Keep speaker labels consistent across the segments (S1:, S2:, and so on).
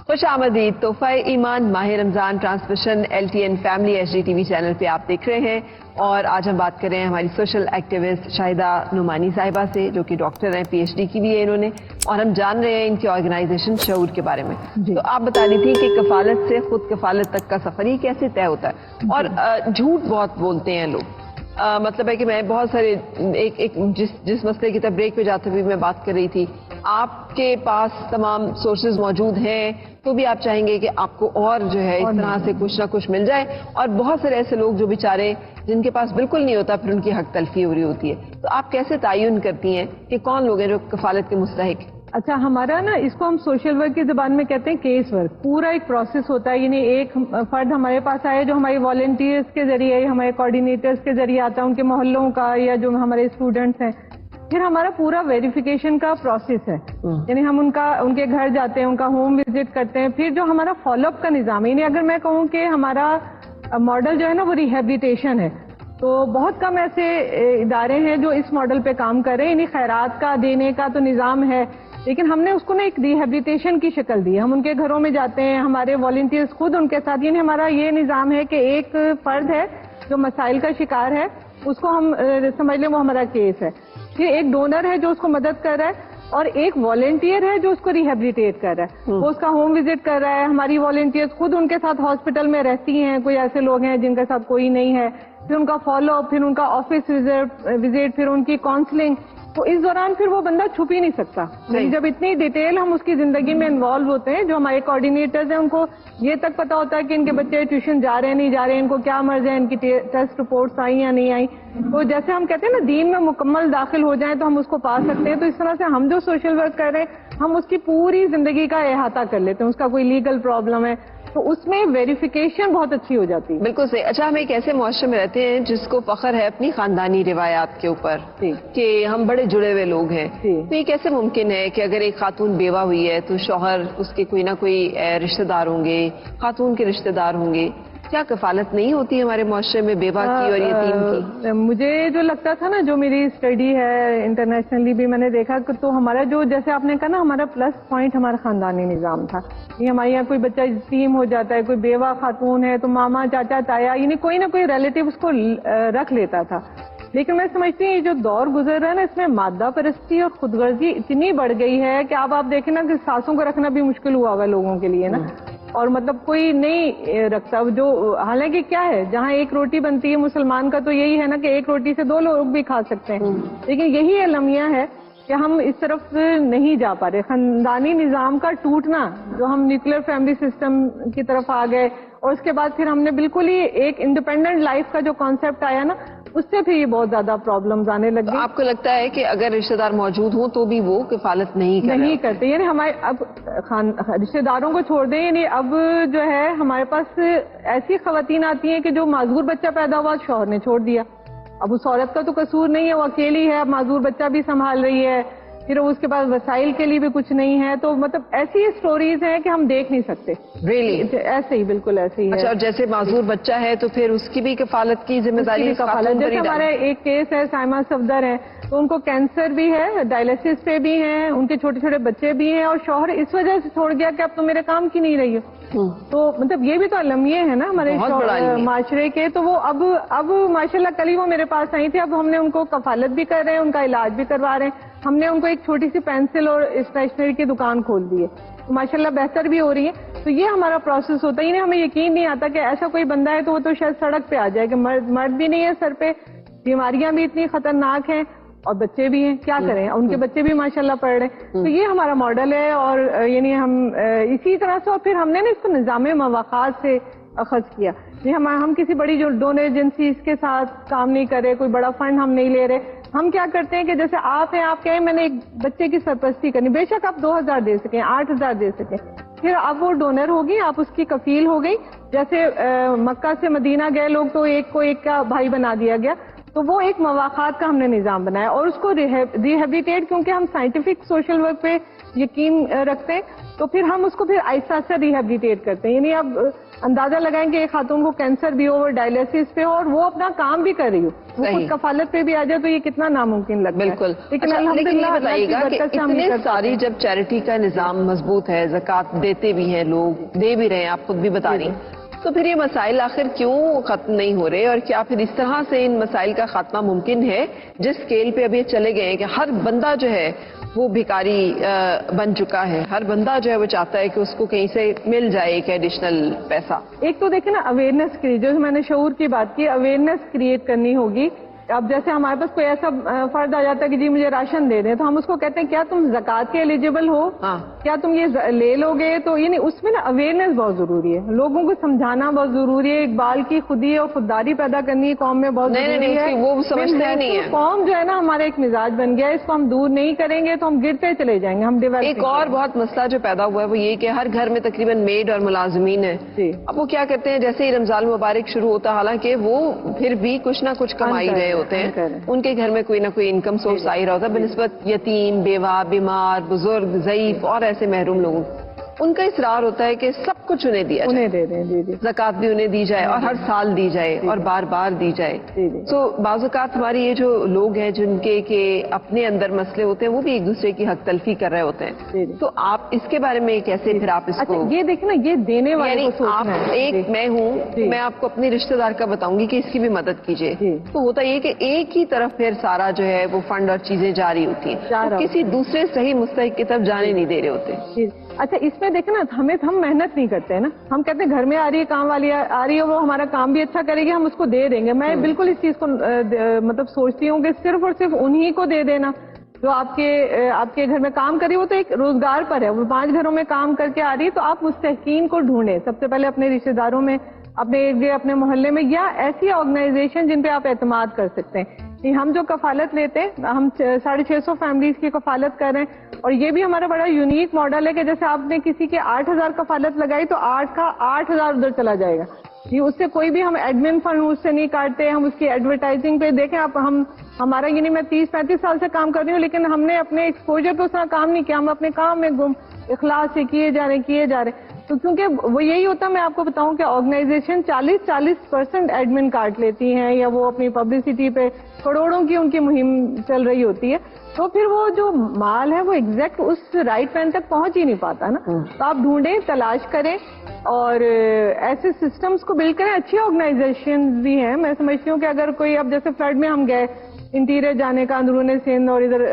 S1: خوش آمدید. تحفہ ایمان ماہ Ramzan transmission LTN family HDTV channel پہ آپ دیکھ رہے ہیں، اور آج ہم بات کر رہے ہیں ہماری سوشل ایکٹیوسٹ شاہدہ نعمانی صاحبہ سے، جو کہ ڈاکٹر ہیں، PhD کی بھی ہے انہوں نے، اور ہم جان رہے ہیں ان کی آرگنائزیشن شعور کے بارے میں. تو آپ بتا رہی تھی کہ کفالت سے خود کفالت تک کا سفر ہی کیسے طے ہوتا ہے، اور جھوٹ بہت بولتے ہیں لوگ. مطلب ہے کہ میں بہت سارے جس مسئلے کی طرف بریک پہ جاتے ہوئے میں بات کر رہی تھی، آپ کے پاس تمام سورسز موجود ہیں تو بھی آپ چاہیں گے کہ آپ کو اور جو ہے اس طرح سے کچھ نہ کچھ مل جائے، اور بہت سارے ایسے لوگ جو بیچارے جن کے پاس بالکل نہیں ہوتا، پھر ان کی حق تلفی ہو رہی ہوتی ہے. تو آپ کیسے تعین کرتی ہیں کہ کون لوگ ہیں جو کفالت کے مستحق؟
S2: اچھا، ہمارا نا اس کو ہم سوشل ورک کی زبان میں کہتے ہیں کیس ورک. پورا ایک پروسیس ہوتا ہے، یعنی ایک فرد ہمارے پاس آئے جو ہماری والنٹیئرس کے ذریعے، ہمارے کوآرڈینیٹرس کے ذریعے آتا ہے، ان کے محلوں کا یا جو ہمارے اسٹوڈنٹس ہیں. پھر ہمارا پورا ویریفیکیشن کا پروسیس ہے، یعنی ہم ان کے گھر جاتے ہیں، ان کا ہوم وزٹ کرتے ہیں. پھر جو ہمارا فالو اپ کا نظام ہے، یعنی اگر میں کہوں کہ ہمارا ماڈل جو ہے نا وہ ریہیبلیٹیشن ہے، تو بہت کم ایسے ادارے ہیں جو اس ماڈل پہ کام کر رہے ہیں. یعنی خیرات کا دینے کا تو نظام ہے، لیکن ہم نے اس کو نا ایک ریہیبلیٹیشن کی شکل دی ہے. ہم ان کے گھروں میں جاتے ہیں، ہمارے والنٹیئرس خود ان کے ساتھ. یعنی ہمارا یہ نظام ہے کہ ایک فرد ہے جو مسائل کا شکار ہے، اس کو ہم سمجھ لیں وہ ہمارا کیس ہے. پھر ایک ڈونر ہے جو اس کو مدد کر رہا ہے، اور ایک والنٹیئر ہے جو اس کو ریہیبلیٹیٹ کر رہا ہے، وہ اس کا ہوم وزٹ کر رہا ہے. ہماری والنٹیئرس خود ان کے ساتھ ہاسپٹل میں رہتی ہیں. کوئی ایسے لوگ ہیں جن کے ساتھ کوئی نہیں ہے، پھر ان کا فالو اپ، پھر ان کا آفس وزٹ، پھر ان کی کاؤنسلنگ. تو اس دوران پھر وہ بندہ چھپ ہی نہیں سکتا. جب اتنی ڈیٹیل ہم اس کی زندگی میں انوالو ہوتے ہیں، جو ہمارے کوآرڈینیٹرز ہیں ان کو یہ تک پتا ہوتا ہے کہ ان کے بچے ٹیوشن جا رہے ہیں نہیں جا رہے ہیں، ان کو کیا مرض ہے، ان کی ٹیسٹ رپورٹس آئی یا نہیں آئی. تو جیسے ہم کہتے ہیں نا دین میں مکمل داخل ہو جائیں تو ہم اس کو پا سکتے ہیں. تو اس طرح سے ہم جو سوشل ورک کر رہے ہیں، ہم اس کی پوری زندگی کا احاطہ کر لیتے ہیں. اس کا کوئی لیگل پرابلم ہے تو اس میں ویریفیکیشن بہت اچھی ہو جاتی ہے.
S1: بالکل صحیح. اچھا، ہم ایک ایسے معاشرے میں رہتے ہیں جس کو فخر ہے اپنی خاندانی روایات کے اوپر کہ ہم بڑے جڑے ہوئے لوگ ہیں. تو یہ کیسے ممکن ہے کہ اگر ایک خاتون بیوہ ہوئی ہے تو شوہر اس کے کوئی نہ کوئی رشتہ دار ہوں گے، خاتون کے رشتہ دار ہوں گے؟ کیا کفالت نہیں ہوتی ہمارے معاشرے میں بیوہ کی اور یتیم کی؟
S2: مجھے جو لگتا تھا نا، جو میری اسٹڈی ہے انٹرنیشنلی بھی میں نے دیکھا کہ تو ہمارا جو جیسے آپ نے کہا نا، ہمارا پلس پوائنٹ ہمارا خاندانی نظام تھا. یہ ہمارے یہاں کوئی بچہ یتیم ہو جاتا ہے، کوئی بیوہ خاتون ہے تو ماما چاچا تایا، یعنی کوئی نہ کوئی ریلیٹیو اس کو رکھ لیتا تھا. لیکن میں سمجھتی ہوں یہ جو دور گزر رہا ہے نا، اس میں مادہ پرستی اور خود غرضی اتنی بڑھ گئی ہے کہ اب آپ دیکھیں نا کہ ساسوں کو رکھنا بھی مشکل ہوا ہوا لوگوں کے لیے نا. اور مطلب کوئی نہیں رکھتا جو، حالانکہ کیا ہے، جہاں ایک روٹی بنتی ہے مسلمان کا تو یہی ہے نا کہ ایک روٹی سے دو لوگ بھی کھا سکتے ہیں. لیکن یہی المیہ ہے کہ ہم اس طرف نہیں جا پا رہے. خاندانی نظام کا ٹوٹنا، جو ہم نیوکلیر فیملی سسٹم کی طرف آ گئے، اور اس کے بعد پھر ہم نے بالکل ہی ایک انڈیپینڈنٹ لائف کا جو کانسیپٹ آیا نا، اس سے پھر یہ بہت زیادہ پرابلمز آنے لگ گئی.
S1: آپ کو لگتا ہے کہ اگر رشتہ دار موجود ہوں تو بھی وہ کفالت نہیں
S2: کرتے؟ یعنی ہمارے اب رشتہ داروں کو چھوڑ دیں، یعنی اب جو ہے ہمارے پاس ایسی خواتین آتی ہیں کہ جو معذور بچہ پیدا ہوا، شوہر نے چھوڑ دیا. اب اس عورت کا تو قصور نہیں ہے، وہ اکیلی ہے، اب معذور بچہ بھی سنبھال رہی ہے، پھر اس کے پاس وسائل کے لیے بھی کچھ نہیں ہے. تو مطلب ایسی اسٹوریز ہیں کہ ہم دیکھ نہیں سکتے. ایسے ہی، بالکل ایسے ہی ہے.
S1: اچھا، اور جیسے معذور بچہ ہے تو پھر اس کی بھی کفالت کی ذمہ داری؟
S2: جیسے ہمارے ایک کیس ہے، سائمہ صفدر ہیں، تو ان کو کینسر بھی ہے، ڈائلسس پہ بھی ہیں، ان کے چھوٹے چھوٹے بچے بھی ہیں، اور شوہر اس وجہ سے چھوڑ گیا کہ اب تو میرے کام کی نہیں رہی ہو. تو مطلب یہ بھی تو المیہ ہے نا ہمارے معاشرے کے. تو وہ اب ماشاءاللہ کل ہی وہ میرے پاس آئی تھی. اب ہم نے ان کو کفالت بھی کر رہے ہیں، ان کا علاج بھی کروا رہے ہیں. ہم نے ان کو ایک چھوٹی سی پینسل اور اسٹیشنری کی دکان کھول دی ہے، ماشاءاللہ بہتر بھی ہو رہی ہے. تو یہ ہمارا پروسیس ہوتا ہے. ہمیں یقین نہیں آتا کہ ایسا کوئی بندہ ہے تو وہ تو شاید سڑک پہ آ جائے کہ مرد بھی نہیں ہے سر پہ، بیماریاں بھی اتنی خطرناک ہیں، اور بچے بھی ہیں. کیا کریں، ان کے بچے بھی ماشاءاللہ پڑھ رہے ہیں. تو یہ ہمارا ماڈل ہے. اور یعنی ہم اسی طرح سے، اور پھر ہم نے نا اس کو نظام مواقعات سے اخذ کیا. ہم کسی بڑی جو ڈونر ایجنسی اس کے ساتھ کام نہیں کر رہے، کوئی بڑا فنڈ ہم نہیں لے رہے. ہم کیا کرتے ہیں کہ جیسے آپ ہیں، آپ کہیں میں نے ایک بچے کی سرپرستی کرنی، بے شک آپ 2000 دے سکیں، 8000 دے سکیں، پھر اب وہ ڈونر ہوگی، آپ اس کی کفیل ہو گئی. جیسے مکہ سے مدینہ گئے لوگ تو ایک کو ایک کا بھائی بنا دیا گیا. تو وہ ایک مواقعات کا ہم نے نظام بنایا، اور اس کو ریہیبلیٹیٹ، کیونکہ ہم سائنٹیفک سوشل ورک پہ یقین رکھتے ہیں، تو پھر ہم اس کو پھر آہستہ آہستہ ریہیبلیٹیٹ کرتے ہیں. یعنی اب اندازہ لگائیں کہ ایک خاتون کو کینسر بھی ہو, وہ ڈائلیسس پہ ہو اور وہ اپنا کام بھی کر رہی ہو, وہ خود کفالت پہ بھی آ جائے, تو یہ کتنا ناممکن لگتا ہے.
S1: بالکل.
S2: لیکن
S1: لیکن یہ بتائیے گا کہ اتنے
S2: الحمدللہ
S1: ساری جب چیریٹی کا نظام مضبوط ہے, زکوٰۃ دیتے بھی ہیں لوگ, دے بھی رہے ہیں, آپ خود بھی بتا رہی ہیں, تو پھر یہ مسائل آخر کیوں ختم نہیں ہو رہے, اور کیا پھر اس طرح سے ان مسائل کا خاتمہ ممکن ہے جس اسکیل پہ ابھی چلے گئے ہیں کہ ہر بندہ جو ہے وہ بھکاری بن چکا ہے, ہر بندہ جو ہے وہ چاہتا ہے کہ اس کو کہیں سے مل جائے ایک ایڈیشنل پیسہ.
S2: ایک تو دیکھیں نا اویئرنیس کریٹ, جو میں نے شعور کی بات کی, اویئرنیس کریٹ کرنی ہوگی. اب جیسے ہمارے پاس کوئی ایسا فرد آ جاتا ہے کہ جی مجھے راشن دے دیں, تو ہم اس کو کہتے ہیں کیا تم زکوٰۃ کے ایلیجیبل ہو, کیا تم یہ لے لو گے. تو یعنی اس میں نا اویئرنیس بہت ضروری ہے, لوگوں کو سمجھانا بہت ضروری ہے, اقبال کی خودی اور خودداری پیدا کرنی قوم میں بہت ضروری ہے.
S1: وہ سمجھتے ہی نہیں ہے.
S2: قوم جو ہے نا ہمارا ایک مزاج بن گیا ہے, اس کو ہم دور نہیں کریں گے تو ہم گرتے چلے جائیں گے, ہم ڈیولپ.
S1: ایک اور بہت مسئلہ جو پیدا ہوا ہے وہ یہ کہ ہر گھر میں تقریباً میڈ اور ملازمین ہیں. اب وہ کیا کرتے ہیں, جیسے ہی رمضان مبارک شروع ہوتا, حالانکہ وہ پھر بھی کچھ نہ کچھ کمائی رہے ہوتے ہیں, ان کے گھر میں کوئی نہ کوئی انکم سورس آ ہی رہا ہوتا ہے, بنسبت یتیم, بیوہ, بیمار, بزرگ, ضعیف اور ایسے محروم لوگوں. ان کا اصرار ہوتا ہے کہ سب کچھ انہیں دیا جائے,
S2: انہیں دے دیں,
S1: زکوٰۃ بھی انہیں دی جائے اور ہر سال دی جائے اور بار بار دی جائے. تو بعض اوقات ہماری یہ جو لوگ ہیں جن کے کہ اپنے اندر مسئلے ہوتے ہیں, وہ بھی ایک دوسرے کی حق تلفی کر رہے ہوتے ہیں. تو آپ اس کے بارے میں کیسے پھر آپ اس کو,
S2: یہ دیکھیں نا, یہ دینے والے
S1: یعنی آپ ایک میں ہوں, میں آپ کو اپنی رشتہ دار کا بتاؤں گی کہ اس کی بھی مدد کیجیے, تو ہوتا یہ کہ ایک ہی طرف پھر سارا جو ہے وہ فنڈ اور چیزیں جاری ہوتی ہیں, کسی دوسرے صحیح مستحق کی طرف جانے نہیں دے رہے ہوتے.
S2: اچھا, اس میں دیکھیں نا, ہم محنت نہیں کرتے ہیں نا, ہم کہتے ہیں گھر میں آ رہی ہے, کام والی آ رہی ہے, وہ ہمارا کام بھی اچھا کرے گی, ہم اس کو دے دیں گے. میں بالکل اس چیز کو مطلب سوچتی ہوں کہ صرف اور صرف انہی کو دے دینا جو آپ کے گھر میں کام کری, وہ تو ایک روزگار پر ہے, وہ 5 گھروں میں کام کر کے آ رہی ہے. تو آپ مستحقین کو ڈھونڈیں, سب سے پہلے اپنے رشتے داروں میں, اپنے ایریا, اپنے محلے میں, یا ایسی آرگنائزیشن جن پہ آپ اعتماد کر سکتے ہیں. ہم جو کفالت لیتے ہیں, ہم 650 فیملیز کی کفالت کر رہے ہیں, اور یہ بھی ہمارا بڑا یونیک ماڈل ہے کہ جیسے آپ نے کسی کے 8000 کفالت لگائی تو 8 کا 8000 ادھر چلا جائے گا. یہ اس سے کوئی بھی ہم ایڈمن فنڈ اس سے نہیں کاٹتے, ہم اس کی ایڈورٹائزنگ پہ دیکھیں آپ, ہمارا یعنی میں 30-35 سال سے کام کر رہی ہوں, لیکن ہم نے اپنے ایکسپوجر پہ اس طرح کام نہیں کیا, ہم اپنے کام میں گم اخلاص سے کیے جا رہے. تو کیونکہ وہ یہی ہوتا, میں آپ کو بتاؤں کہ آرگنائزیشن 40% ایڈمن کاٹ لیتی ہیں, یا وہ اپنی پبلسٹی پہ کروڑوں کی ان کی مہم چل رہی ہوتی ہے, تو پھر وہ جو مال ہے وہ ایگزیکٹ اس رائٹ مین تک پہنچ ہی نہیں پاتا نا. تو آپ ڈھونڈیں, تلاش کریں, اور ایسے سسٹمز کو بلڈ کریں. اچھی آرگنائزیشن بھی ہیں, میں سمجھتی ہوں کہ اگر کوئی, اب جیسے فلڈ میں ہم گئے, انٹیریئر جانے کا اندرون سندھ اور ادھر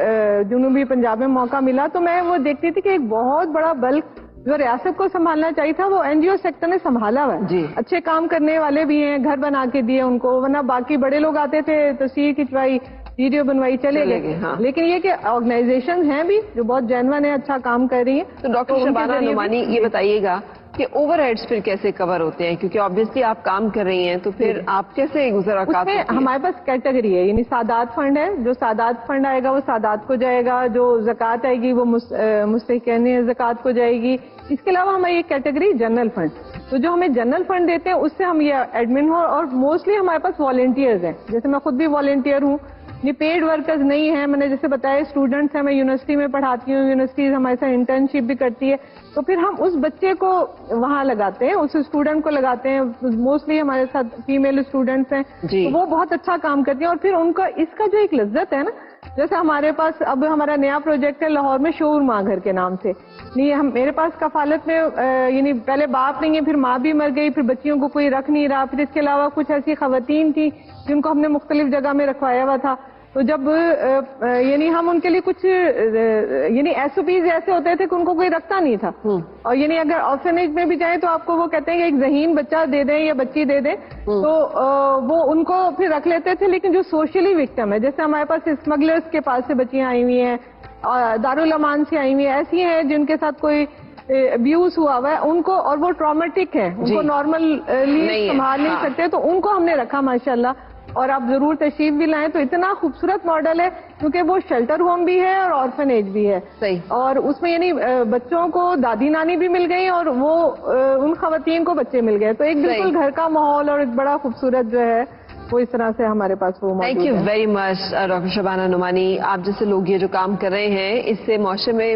S2: جنوبی پنجاب میں موقع ملا, تو میں وہ دیکھتی تھی کہ ایک بہت بڑا بلک جو ریاست کو سنبھالنا چاہیے تھا وہ این جی او سیکٹر نے سنبھالا ہوا ہے. اچھے کام کرنے والے بھی ہیں, گھر بنا کے دیے ان کو, ورنہ باقی بڑے لوگ آتے تھے, تصویر کھنچوائی, ویڈیو بنوائی, چلے گئے. لیکن یہ کہ آرگنائزیشن ہیں بھی جو بہت جینون ہے, اچھا کام کر رہی ہیں.
S1: تو ڈاکٹر شبانہ نعمانی, یہ بتائیے گا کہ اوور ہیڈز پھر کیسے کور ہوتے ہیں, کیونکہ آبویسلی آپ کام کر رہی ہیں, تو پھر آپ کیسے گزر اوقات؟
S2: ہمارے پاس کیٹیگری ہے, یعنی سادات فنڈ ہے, جو سادات فنڈ آئے گا وہ سادات کو جائے گا, جو زکوٰۃ آئے گی وہ مستحقین زکوٰۃ کو جائے گی. اس کے علاوہ ہماری ایک کیٹیگری جنرل فنڈ, تو جو ہمیں جنرل فنڈ دیتے ہیں اس سے ہم یہ ایڈمن ہو, اور موسٹلی ہمارے پاس والنٹیئرز ہیں, جیسے میں خود بھی والنٹیئر ہوں, یہ پیڈ ورکرز نہیں ہیں. میں نے جیسے بتایا اسٹوڈنٹس ہیں, میں یونیورسٹی میں پڑھاتی ہوں, یونیورسٹیز ہمارے ساتھ انٹرنشپ بھی کرتی ہے, تو پھر ہم اس بچے کو وہاں لگاتے ہیں, اس اسٹوڈنٹ کو لگاتے ہیں. موسٹلی ہمارے ساتھ فیمیل اسٹوڈنٹس ہیں, تو وہ بہت اچھا کام کرتی ہیں. اور پھر ان کا اس کا جو ایک لذت ہے نا, جیسے ہمارے پاس اب ہمارا نیا پروجیکٹ ہے لاہور میں, شعور ماں گھر کے نام سے. میرے پاس کفالت میں یعنی پہلے باپ نہیں ہے, پھر ماں بھی مر گئی, پھر بچیوں کو کوئی رکھ نہیں رہا, پھر اس کے علاوہ کچھ ایسی خواتین تھی جن کو ہم نے مختلف جگہ میں رکھوایا ہوا تھا. تو جب یعنی ہم ان کے لیے کچھ یعنی ایس او پیز ایسے ہوتے تھے کہ ان کو کوئی رکھتا نہیں تھا, اور یعنی اگر آرفنیج میں بھی جائیں تو آپ کو وہ کہتے ہیں کہ ایک ذہین بچہ دے دیں یا بچی دے دیں, تو وہ ان کو پھر رکھ لیتے تھے. لیکن جو سوشلی وکٹم ہے, جیسے ہمارے پاس اسمگلرز کے پاس سے بچیاں آئی ہوئی ہیں, دارالامان سے آئی ہوئی ہیں, ایسی ہیں جن کے ساتھ کوئی ابیوز ہوا ہوا ہے, ان کو, اور وہ ٹرامیٹک ہیں, ان کو نارملی سنبھال نہیں سکتے, تو ان کو ہم نے رکھا ماشاءاللہ. اور آپ ضرور تشریف بھی لائیں. تو اتنا خوبصورت ماڈل ہے, کیونکہ وہ شیلٹر ہوم بھی ہے اور آرفنیج بھی ہے, اور اس میں یعنی بچوں کو دادی نانی بھی مل گئی, اور وہ ان خواتین کو بچے مل گئے. تو ایک بالکل گھر کا ماحول اور ایک بڑا خوبصورت جو ہے وہ اس طرح سے ہمارے پاس وہ موجود ہے.
S1: Thank you very much doctor Shabana Nomani. آپ جیسے لوگ یہ جو کام کر رہے ہیں, اس سے معاشرے میں